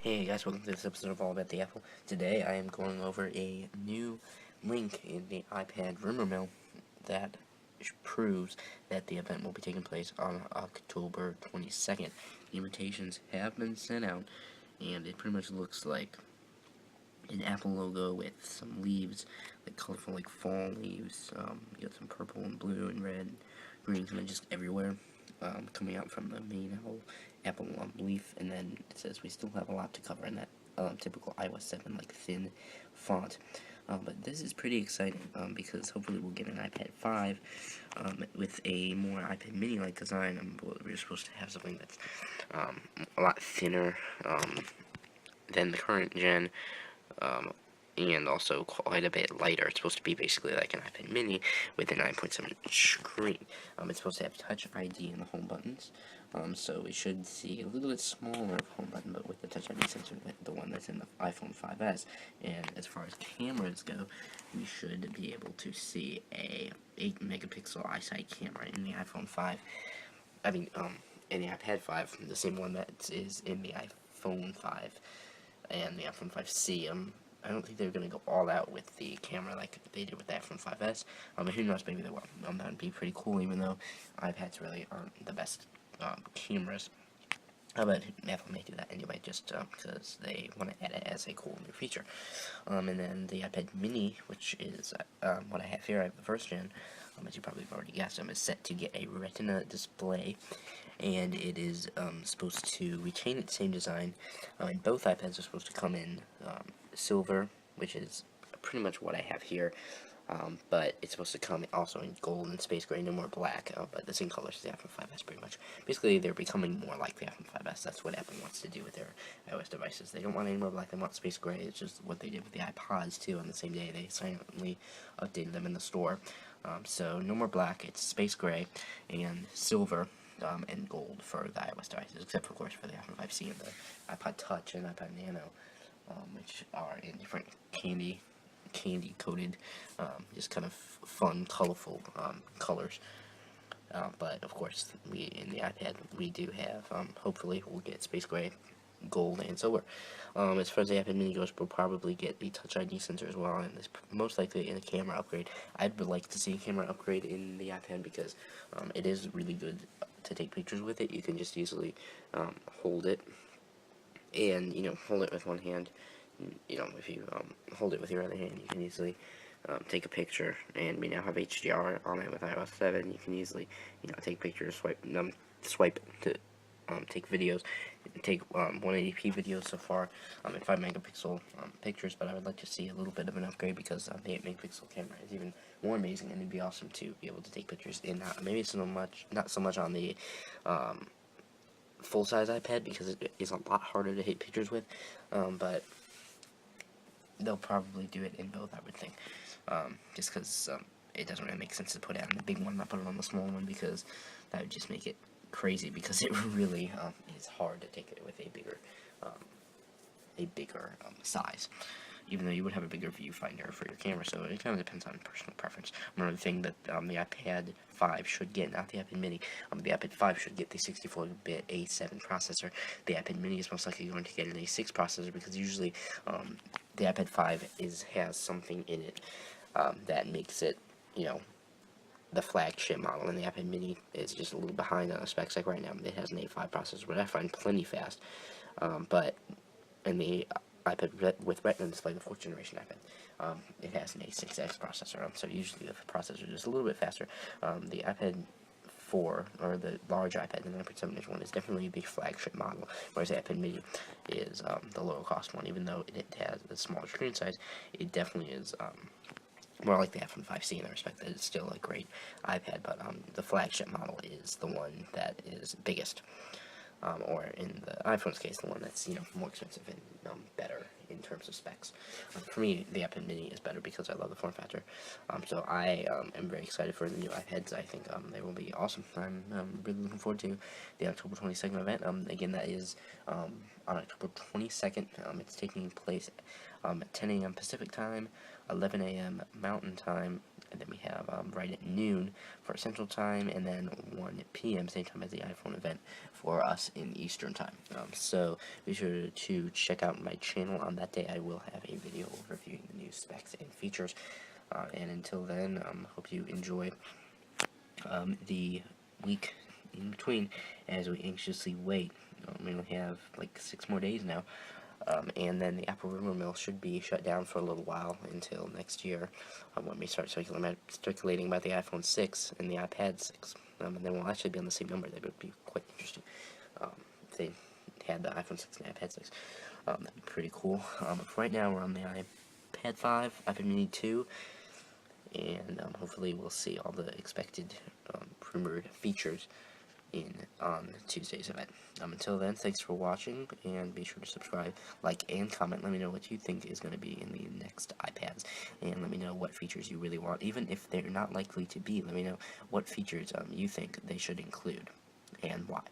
Hey guys, welcome to this episode of All About the Apple. Today I am going over a new link in the iPad rumor mill that proves that the event will be taking place on October 22nd. The invitations have been sent out, and it pretty much looks like an Apple logo with some leaves, like colorful like fall leaves. You got some purple and blue and red, green, kind of just everywhere. Coming out from the main Apple leaf, and then it says we still have a lot to cover in that typical iOS 7 like thin font. But this is pretty exciting because hopefully we'll get an iPad 5 with a more iPad mini like design. We're supposed to have something that's a lot thinner than the current gen. And also quite a bit lighter. It's supposed to be basically like an iPad mini with a 9.7-inch screen. It's supposed to have Touch ID in the home buttons, so we should see a little bit smaller of home button, but with the Touch ID sensor, the one that's in the iPhone 5S. And as far as cameras go, we should be able to see a 8-megapixel iSight camera in the iPhone 5. In the iPad 5, the same one that is in the iPhone 5 and the iPhone 5C. I don't think they're going to go all out with the camera like they did with the iPhone 5S. But who knows, maybe they will. That would be pretty cool, even though iPads really aren't the best cameras. But Apple may do that anyway, just because they want to add it as a cool new feature. And then the iPad mini, which is what I have here, I have the first gen, as you probably have already guessed, is set to get a Retina display, and it is supposed to retain its same design. And both iPads are supposed to come in silver, which is pretty much what I have here. But it's supposed to come also in gold and space gray, no more black, but the same colors as the iPhone 5S pretty much. Basically, they're becoming more like the iPhone 5S. That's what Apple wants to do with their iOS devices. They don't want any more black, they want space gray. It's just what they did with the iPods, too. On the same day, they silently updated them in the store. So no more black, it's space gray and silver and gold for the iOS devices, except, of course, for the iPhone 5C and the iPod Touch and iPod Nano, which are in different candy coated, just kind of fun, colorful colors. But of course, in the iPad we do have. Hopefully, we'll get space gray, gold, and silver. As far as the iPad mini goes, we'll probably get the Touch ID sensor as well, and it's most likely in a camera upgrade. I'd like to see a camera upgrade in the iPad because it is really good to take pictures with it. You can just easily hold it, and hold it with one hand. If you hold it with your other hand, you can easily take a picture, and we now have HDR on it with iOS 7. You can easily, take pictures, swipe to take videos, take 180p videos so far, and 5-megapixel pictures, but I would like to see a little bit of an upgrade because the 8-megapixel camera is even more amazing, and it'd be awesome to be able to take pictures in that. Maybe not so much on the full-size iPad because it is a lot harder to take pictures with, but they'll probably do it in both, I would think, just because it doesn't really make sense to put it on the big one, not put it on the small one, because that would just make it crazy, because it really is hard to take it with a bigger size, even though you would have a bigger viewfinder for your camera, so it kind of depends on personal preference. Another thing that the iPad 5 should get, not the iPad mini, the iPad 5 should get the 64-bit A7 processor. The iPad mini is most likely going to get an A6 processor, because usually the iPad 5 has something in it that makes it, the flagship model, and the iPad mini is just a little behind on the specs. Like right now, it has an A5 processor, but I find plenty fast. But in the iPad with Retina display, the 4th generation iPad, it has an A6X processor, so usually the processor is just a little bit faster. The iPad 4, or the large iPad, the 9.7-inch one, is definitely the flagship model, whereas the iPad mini is the lower cost one. Even though it has a smaller screen size, it definitely is more like the iPhone 5C in the respect that it's still a great iPad, but the flagship model is the one that is biggest. Or in the iPhone's case, the one that's more expensive and better in terms of specs. For me, the iPad mini is better because I love the form factor. So I am very excited for the new iPads. I think they will be awesome. I'm really looking forward to the October 22nd event. Again, that is on October 22nd. It's taking place at 10 a.m. Pacific time, 11 a.m. Mountain time, and then we have right at noon for Central Time, and then 1 p.m. same time as the iPhone event for us in Eastern Time. So be sure to check out my channel on that day. I will have a video reviewing the new specs and features. And until then, hope you enjoy the week in between as we anxiously wait. We only have like 6 more days now. And then the Apple rumor mill should be shut down for a little while until next year, when we start circulating about the iPhone 6 and the iPad 6. And then we'll actually be on the same number. That would be quite interesting. If they had the iPhone 6 and the iPad 6. That'd be pretty cool. Right now we're on the iPad 5, iPad Mini 2, and hopefully we'll see all the expected rumored features on Tuesday's event. Until then, thanks for watching, and be sure to subscribe, like, and comment. Let me know what you think is going to be in the next iPads, and let me know what features you really want. Even if they're not likely to be, let me know what features you think they should include, and why.